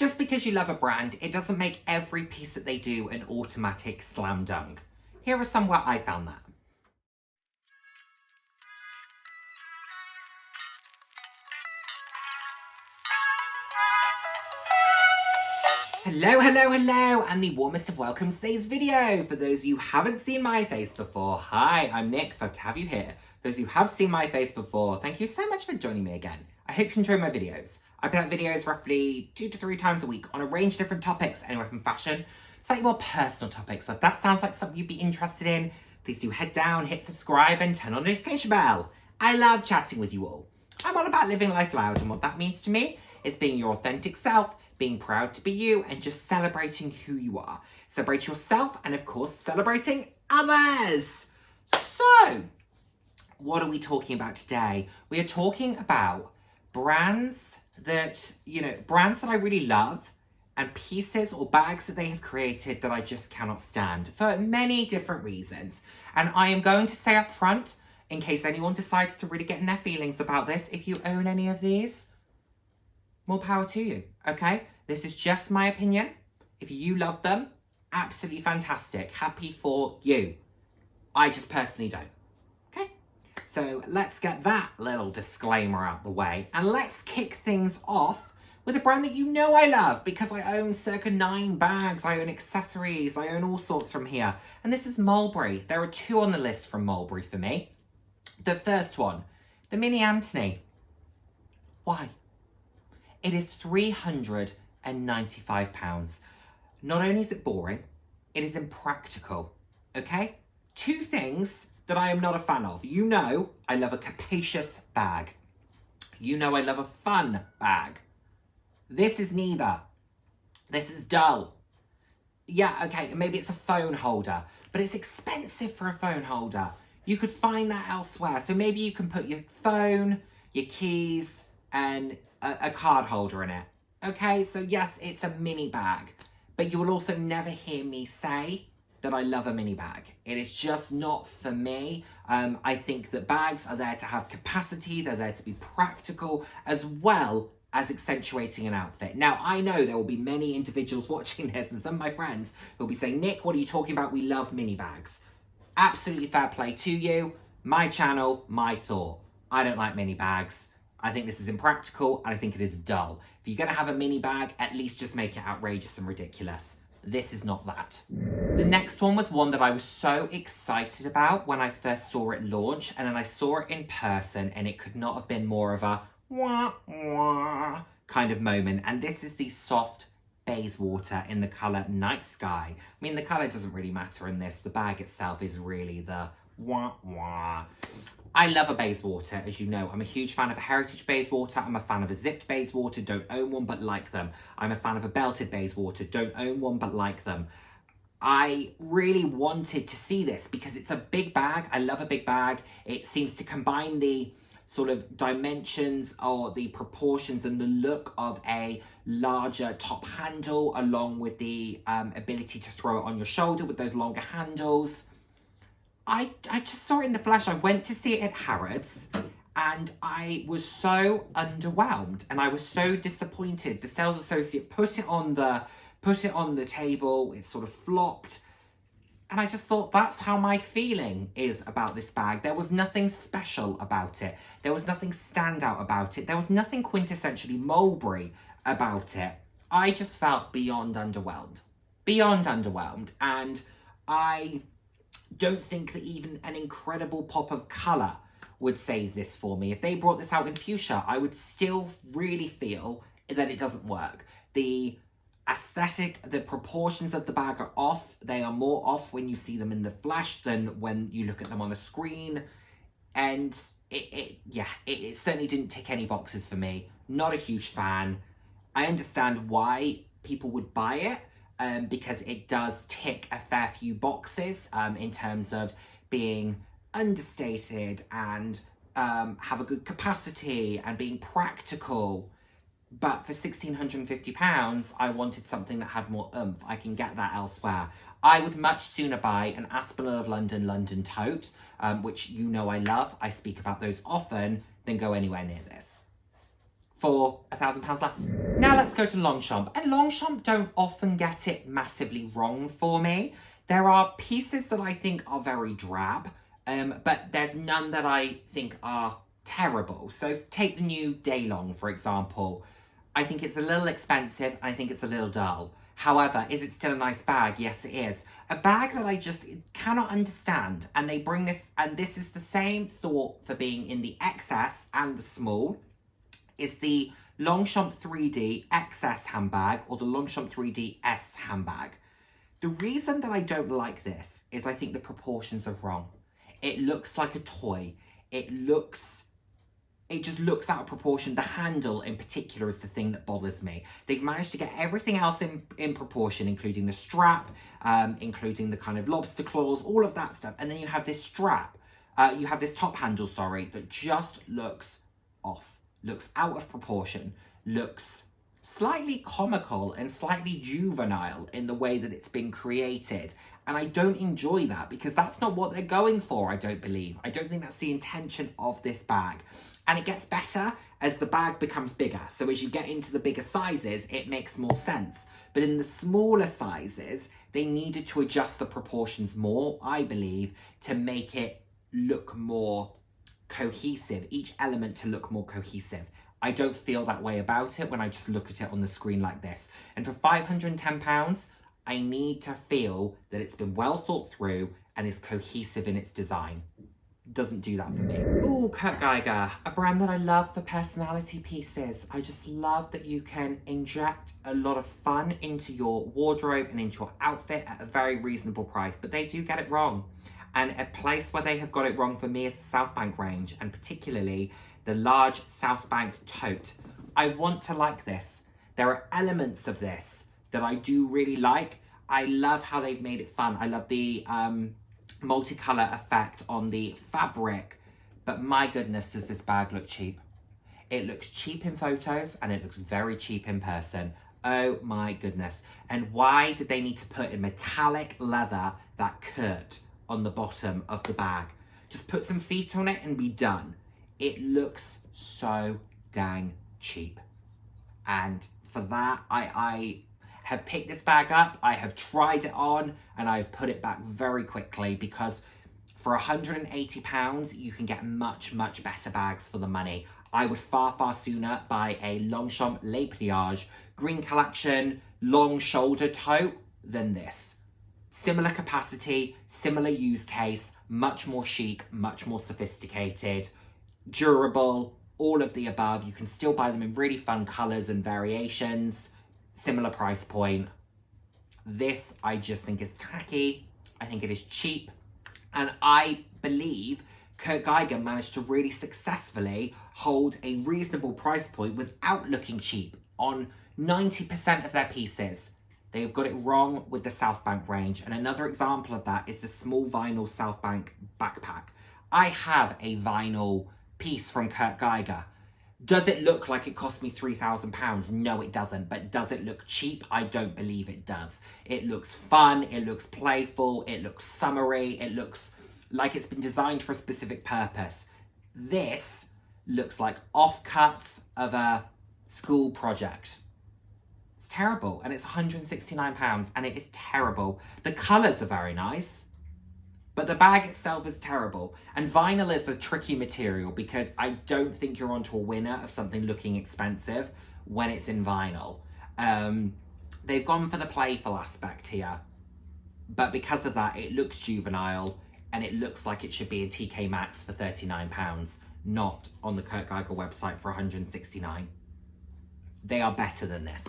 Just because you love a brand, it doesn't make every piece that they do an automatic slam dunk. Here are some where I found that. Hello, hello, hello, and the warmest of welcomes to today's video. For those of you who haven't seen my face before, hi, I'm Nick, glad to have you here. For those of you who have seen my face before, thank you so much for joining me again. I hope you enjoy my videos. I put out videos roughly 2 to 3 times a week on a range of different topics, anywhere from fashion, slightly more personal topics. So if that sounds like something you'd be interested in, please do head down, hit subscribe, and turn on the notification bell. I love chatting with you all. I'm all about living life loud, and what that means to me is being your authentic self, being proud to be you, and just celebrating who you are. Celebrate yourself, and of course, celebrating others. So, what are we talking about today? We are talking about brands that, brands that I really love, and pieces or bags that they have created that I just cannot stand for many different reasons. And I am going to say up front, in case anyone decides to really get in their feelings about this, if you own any of these, more power to you, okay? This is just my opinion. If you love them, absolutely fantastic. Happy for you. I just personally don't, okay? So let's get that little disclaimer out the way, and let's kick things off with a brand that you know I love, because I own circa 9 bags, I own accessories, I own all sorts from here. And this is Mulberry. There are 2 on the list from Mulberry for me. The first one, the Mini Anthony. Why? It is £395. Not only is it boring, it is impractical, okay? 2 things that I am not a fan of. You know I love a capacious bag. You know I love a fun bag. This is neither. This is dull. Yeah, okay, maybe it's a phone holder, but it's expensive for a phone holder. You could find that elsewhere. So maybe you can put your phone, your keys, and a card holder in it. Okay, so yes, it's a mini bag, but you will also never hear me say that I love a mini bag. It is just not for me. I think that bags are there to have capacity, they're there to be practical, as well as accentuating an outfit. Now, I know there will be many individuals watching this, and some of my friends will be saying, Nick, what are you talking about? We love mini bags. Absolutely fair play to you. My channel, my thought. I don't like mini bags. I think this is impractical, and I think it is dull. If you're gonna have a mini bag, at least just make it outrageous and ridiculous. This is not that. The next one was one that I was so excited about when I first saw it launch, and then I saw it in person, and it could not have been more of a wah, wah kind of moment. And this is the soft Bayswater in the colour Night Sky. I mean, the colour doesn't really matter in this. The bag itself is really the wah, wah. I love a Bayswater, as you know. I'm a huge fan of a heritage Bayswater. I'm a fan of a zipped Bayswater, don't own one, but like them. I'm a fan of a belted Bayswater, don't own one, but like them. I really wanted to see this because it's a big bag. I love a big bag. It seems to combine the sort of dimensions or the proportions and the look of a larger top handle, along with the ability to throw it on your shoulder with those longer handles. I just saw it in the flesh. I went to see it at Harrods, and I was so underwhelmed, and I was so disappointed. The sales associate put it on the table. It sort of flopped, and I just thought, that's how my feeling is about this bag. There was nothing special about it. There was nothing standout about it. There was nothing quintessentially Mulberry about it. I just felt beyond underwhelmed. Beyond underwhelmed. And I don't think that even an incredible pop of colour would save this for me. If they brought this out in fuchsia, I would still really feel that it doesn't work. The aesthetic, the proportions of the bag are off. They are more off when you see them in the flesh than when you look at them on a screen. And it certainly didn't tick any boxes for me. Not a huge fan. I understand why people would buy it, because it does tick a fair few boxes in terms of being understated and have a good capacity and being practical. But for £1,650, I wanted something that had more oomph. I can get that elsewhere. I would much sooner buy an Aspinal of London London tote, which you know I love. I speak about those often, than go anywhere near this. for £1,000 less. Now let's go to Longchamp. And Longchamp don't often get it massively wrong for me. There are pieces that I think are very drab, but there's none that I think are terrible. So take the new Daylong, for example. I think it's a little expensive, and I think it's a little dull. However, is it still a nice bag? Yes, it is. A bag that I just cannot understand. And they bring this, and this is the same thought for being in the XS and the small, is the Longchamp 3D XS handbag or the Longchamp 3D S handbag. The reason that I don't like this is I think the proportions are wrong. It looks like a toy. It just looks out of proportion. The handle in particular is the thing that bothers me. They've managed to get everything else in proportion, including the strap, including the kind of lobster claws, all of that stuff. And then you have this strap, you have this top handle, sorry, that just looks off, looks out of proportion, looks slightly comical and slightly juvenile in the way that it's been created. And I don't enjoy that because that's not what they're going for, I don't believe. I don't think that's the intention of this bag. And it gets better as the bag becomes bigger. So as you get into the bigger sizes, it makes more sense. But in the smaller sizes, they needed to adjust the proportions more, I believe, to make it look more cohesive, each element to look more cohesive. I don't feel that way about it when I just look at it on the screen like this. And for £510, I need to feel that it's been well thought through and is cohesive in its design. Doesn't do that for me. Ooh, Kurt Geiger, a brand that I love for personality pieces. I just love that you can inject a lot of fun into your wardrobe and into your outfit at a very reasonable price, but they do get it wrong. And a place where they have got it wrong for me is the South Bank range, and particularly the large South Bank tote. I want to like this. There are elements of this that I do really like. I love how they've made it fun. I love the multicolor effect on the fabric, but my goodness, does this bag look cheap. It looks cheap in photos and it looks very cheap in person. Oh my goodness. And why did they need to put in metallic leather that Kurt on the bottom of the bag? Just put some feet on it and be done. It looks so dang cheap. And for that, I have picked this bag up, I have tried it on, and I've put it back very quickly because for £180, you can get much, much better bags for the money. I would far, far sooner buy a Longchamp Pliage green collection long shoulder tote than this. Similar capacity, similar use case, much more chic, much more sophisticated, durable, all of the above. You can still buy them in really fun colours and variations. Similar price point. This I just think is tacky. I think it is cheap. And I believe Kurt Geiger managed to really successfully hold a reasonable price point without looking cheap on 90% of their pieces. They've got it wrong with the South Bank range. And another example of that is the small vinyl South Bank backpack. I have a vinyl piece from Kurt Geiger. Does it look like it cost me £3,000? No, it doesn't. But does it look cheap? I don't believe it does. It looks fun. It looks playful. It looks summery. It looks like it's been designed for a specific purpose. This looks like offcuts of a school project. It's terrible. And it's £169 and it is terrible. The colours are very nice. But the bag itself is terrible. And vinyl is a tricky material because I don't think you're onto a winner of something looking expensive when it's in vinyl. They've gone for the playful aspect here. But because of that, it looks juvenile and it looks like it should be in TK Maxx for £39, not on the Kurt Geiger website for £169. They are better than this.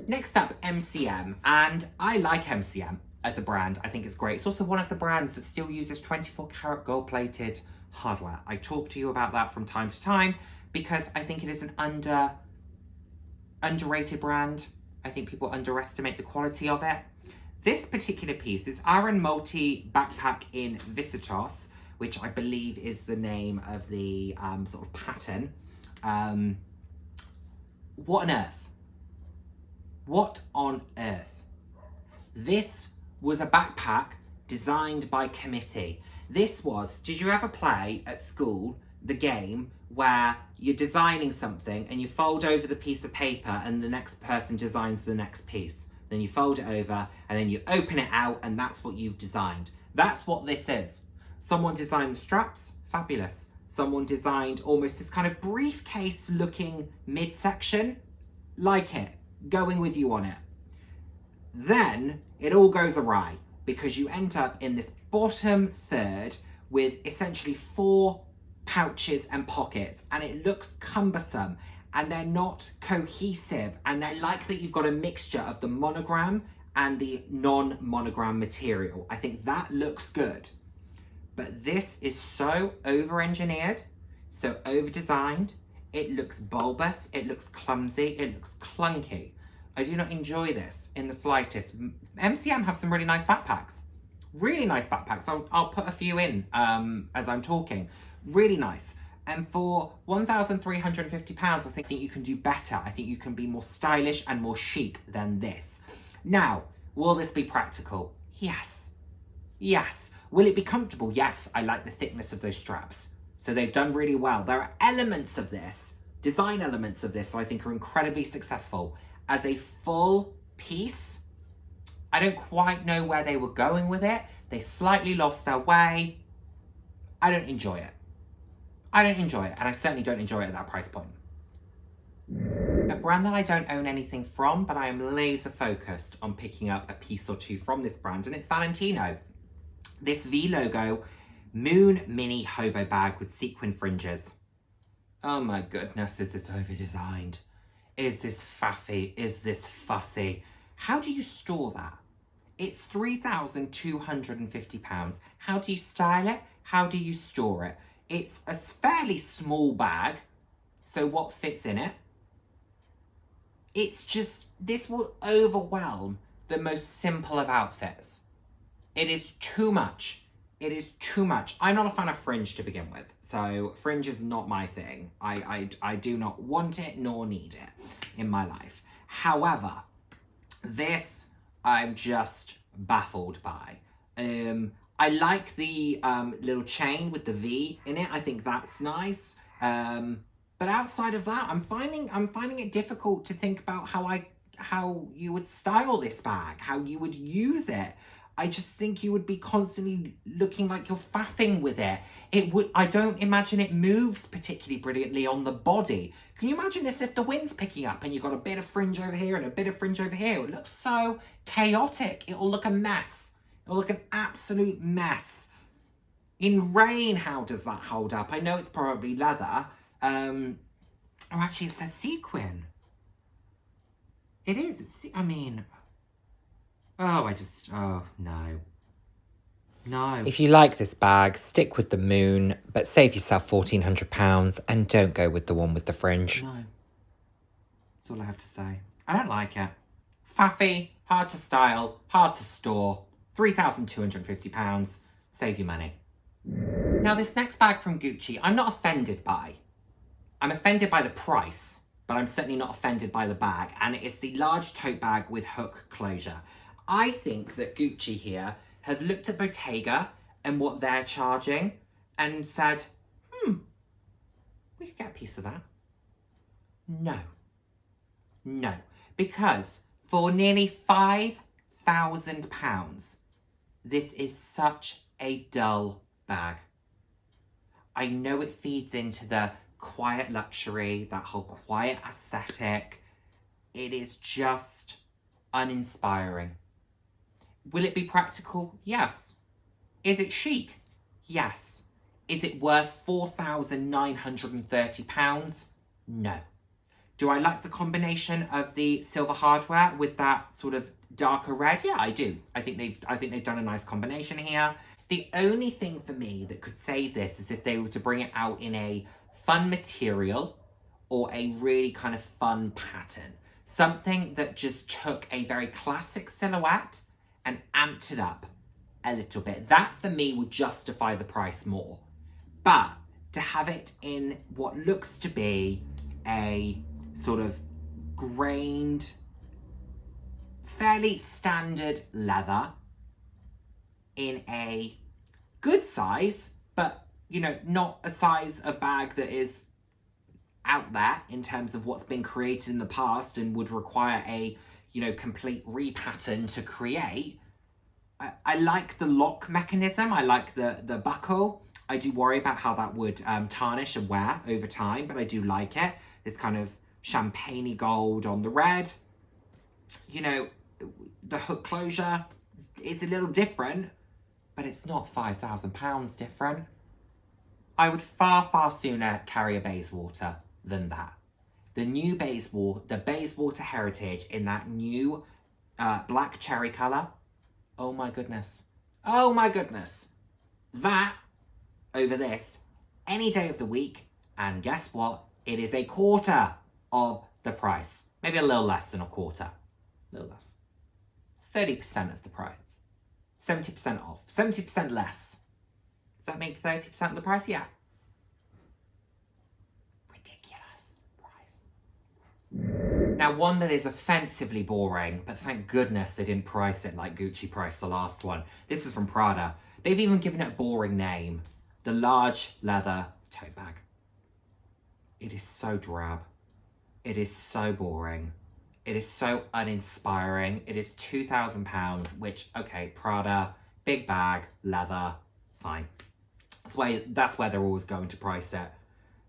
Next up, MCM. And I like MCM. As a brand, I think it's great. It's also one of the brands that still uses 24-karat gold-plated hardware. I talk to you about that from time to time because I think it is an underrated brand. I think people underestimate the quality of it. This particular piece is Aran Multi Backpack in Visitos, which I believe is the name of the sort of pattern. What on earth? What on earth? This was a backpack designed by committee. This was, did you ever play at school the game where you're designing something and you fold over the piece of paper and the next person designs the next piece. Then you fold it over and then you open it out and that's what you've designed. That's what this is. Someone designed the straps, fabulous. Someone designed almost this kind of briefcase looking midsection, like it, going with you on it. Then it all goes awry because you end up in this bottom third with essentially 4 pouches and pockets, and it looks cumbersome and they're not cohesive, and they're like that you've got a mixture of the monogram and the non-monogram material. I think that looks good. But this is so over-engineered, so over-designed. It looks bulbous, it looks clumsy, it looks clunky. I do not enjoy this in the slightest. MCM have some really nice backpacks. Really nice backpacks. I'll put a few in as I'm talking. Really nice. And for £1,350, I think you can do better. I think you can be more stylish and more chic than this. Now, will this be practical? Yes. Yes. Will it be comfortable? Yes. I like the thickness of those straps. So they've done really well. There are elements of this, design elements of this, that I think are incredibly successful. As a full piece, I don't quite know where they were going with it. They slightly lost their way. I don't enjoy it. I don't enjoy it, and I certainly don't enjoy it at that price point. A brand that I don't own anything from, but I am laser focused on picking up a piece or two from this brand, and it's Valentino. This V logo Moon Mini Hobo bag with sequin fringes. Oh my goodness, is this over-designed? Is this faffy? Is this fussy? How do you store that? It's £3,250. How do you style it? How do you store it? It's a fairly small bag, so what fits in it? It's just, this will overwhelm the most simple of outfits. It is too much. It is too much. I'm not a fan of fringe to begin with, so fringe is not my thing. I do not want it nor need it in my life. However, this I'm just baffled by. I like the little chain with the V in it. I think that's nice. But outside of that, I'm finding it difficult to think about how you would style this bag, how you would use it. I just think you would be constantly looking like you're faffing with it. I don't imagine it moves particularly brilliantly on the body. Can you imagine this if the wind's picking up and you've got a bit of fringe over here and a bit of fringe over here? It looks so chaotic. It'll look a mess. It'll look an absolute mess. In rain, how does that hold up? I know it's probably leather. Oh, actually, it says sequin. It is. I mean... Oh, no. No. If you like this bag, stick with the Moon, but save yourself £1,400 and don't go with the one with the fringe. No. That's all I have to say. I don't like it. Faffy, hard to style, hard to store. £3,250. Save your money. Now, this next bag from Gucci, I'm not offended by. I'm offended by the price, but I'm certainly not offended by the bag. And it is the large tote bag with hook closure. I think that Gucci here have looked at Bottega and what they're charging and said, we could get a piece of that. No. No. Because for nearly £5,000, this is such a dull bag. I know it feeds into the quiet luxury, that whole quiet aesthetic. It is just uninspiring. Will it be practical? Yes. Is it chic? Yes. Is it worth £4,930? No. Do I like the combination of the silver hardware with that sort of darker red? Yeah, I do. I think they've done a nice combination here. The only thing for me that could save this is if they were to bring it out in a fun material or a really kind of fun pattern. Something that just took a very classic silhouette and amped it up a little bit. That, for me, would justify the price more. But to have it in what looks to be a sort of grained, fairly standard leather in a good size, but, you know, not a size of bag that is out there in terms of what's been created in the past and would require a, you know, complete repattern to create. I like the lock mechanism. I like the buckle. I do worry about how that would tarnish and wear over time, but I do like it. This kind of champagne-y gold on the red. You know, the hook closure is a little different, but it's not £5,000 different. I would far, far sooner carry a Bayswater than that. The new Bayswater, the Bayswater Heritage in that new black cherry colour. Oh my goodness. Oh my goodness. That over this any day of the week. And guess what? It is a quarter of the price. Maybe a little less than a quarter. A little less. 30% of the price. 70% off. 70% less. Does that make 30% of the price? Yeah. Ridiculous price. Now, one that is offensively boring, but thank goodness they didn't price it like Gucci priced the last one. This is from Prada. They've even given it a boring name. The large leather tote bag. It is so drab. It is so boring. It is so uninspiring. It is £2,000, which, okay, Prada, big bag, leather, fine. That's where they're always going to price it.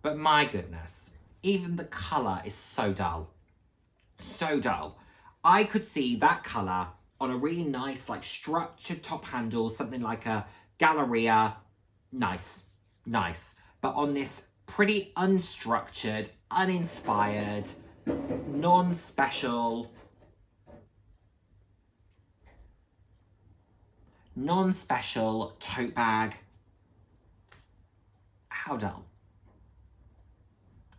But my goodness, even the colour is so dull. So dull. I could see that colour on a really nice, like, structured top handle, something like a Galleria. Nice. Nice. But on this pretty unstructured, uninspired, non-special tote bag. How dull.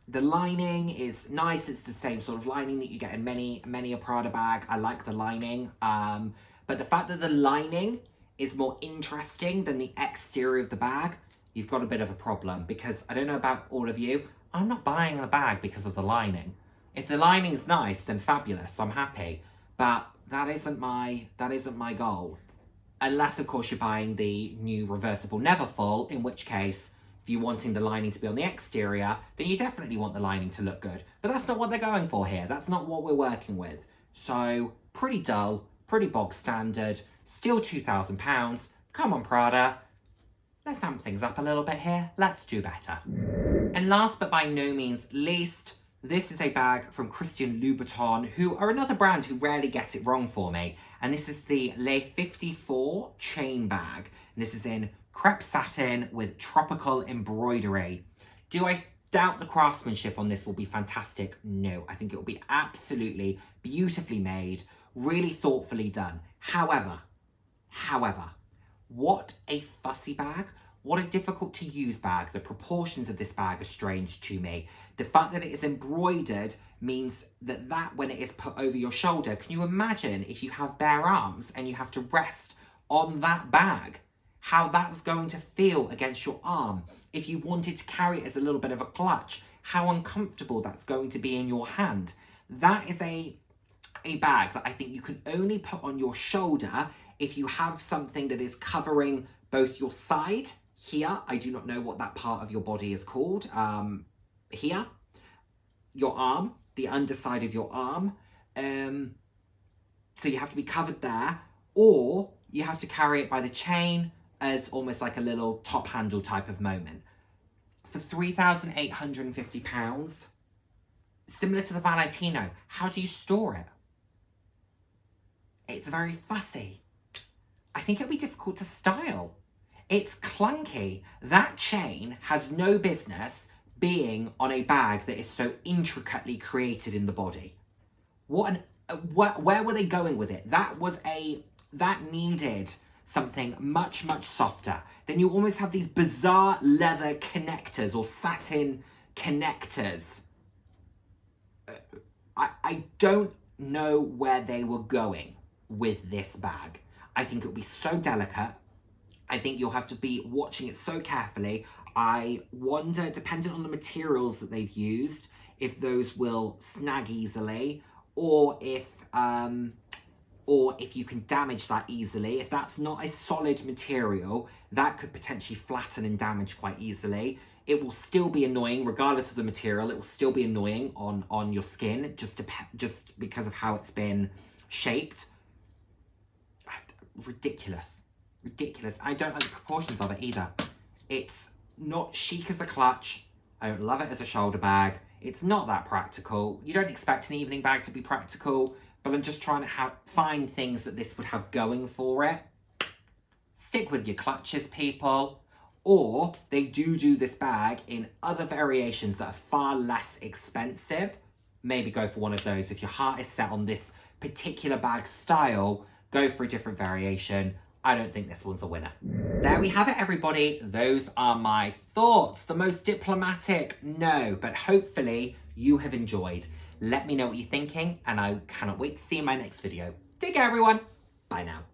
The lining is nice. It's the same sort of lining that you get in many a Prada bag. I like the lining. But the fact that the lining is more interesting than the exterior of the bag, you've got a bit of a problem, because I don't know about all of you, I'm not buying a bag because of the lining. If the lining's nice, then fabulous, I'm happy. But that isn't my goal. Unless, of course, you're buying the new reversible Neverfull, in which case, if you're wanting the lining to be on the exterior, then you definitely want the lining to look good. But that's not what they're going for here. That's not what we're working with. So, pretty dull, pretty bog standard, still £2,000. Come on, Prada. Let's amp things up a little bit here. Let's do better. And last but by no means least, this is a bag from Christian Louboutin, who are another brand who rarely get it wrong for me. And this is the Les 54 chain bag. And this is in crepe satin with tropical embroidery. Do I doubt the craftsmanship on this will be fantastic? No, I think it will be absolutely beautifully made, really thoughtfully done. However, what a fussy bag. What a difficult to use bag. The proportions of this bag are strange to me. The fact that it is embroidered means that when it is put over your shoulder, can you imagine if you have bare arms and you have to rest on that bag? How that's going to feel against your arm. If you wanted to carry it as a little bit of a clutch, how uncomfortable that's going to be in your hand. That is a bag that I think you can only put on your shoulder if you have something that is covering both your side, here, I do not know what that part of your body is called, here, your arm, the underside of your arm, so you have to be covered there, or you have to carry it by the chain as almost like a little top handle type of moment. For £3,850, similar to the Valentino, how do you store it? It's very fussy. I think it'll be difficult to style. It's clunky. That chain has no business being on a bag that is so intricately created in the body. Where were they going with it? That needed something much, much softer. Then you almost have these bizarre leather connectors or satin connectors. I don't know where they were going with this bag. I think it'll be so delicate. I think you'll have to be watching it so carefully. I wonder, depending on the materials that they've used, if those will snag easily, or if you can damage that easily. If that's not a solid material, that could potentially flatten and damage quite easily. It will still be annoying regardless of the material. It will still be annoying on your skin just because of how it's been shaped. Ridiculous. Ridiculous. I don't like the proportions of it either. It's not chic as a clutch. I don't love it as a shoulder bag. It's not that practical. You don't expect an evening bag to be practical, but I'm just trying to find things that this would have going for it. Stick with your clutches, people. Or they do this bag in other variations that are far less expensive. Maybe go for one of those. If your heart is set on this particular bag style, go for a different variation. I don't think this one's a winner. There we have it, everybody. Those are my thoughts. The most diplomatic, no, but hopefully you have enjoyed. Let me know what you're thinking, and I cannot wait to see you in my next video. Take care, everyone. Bye now.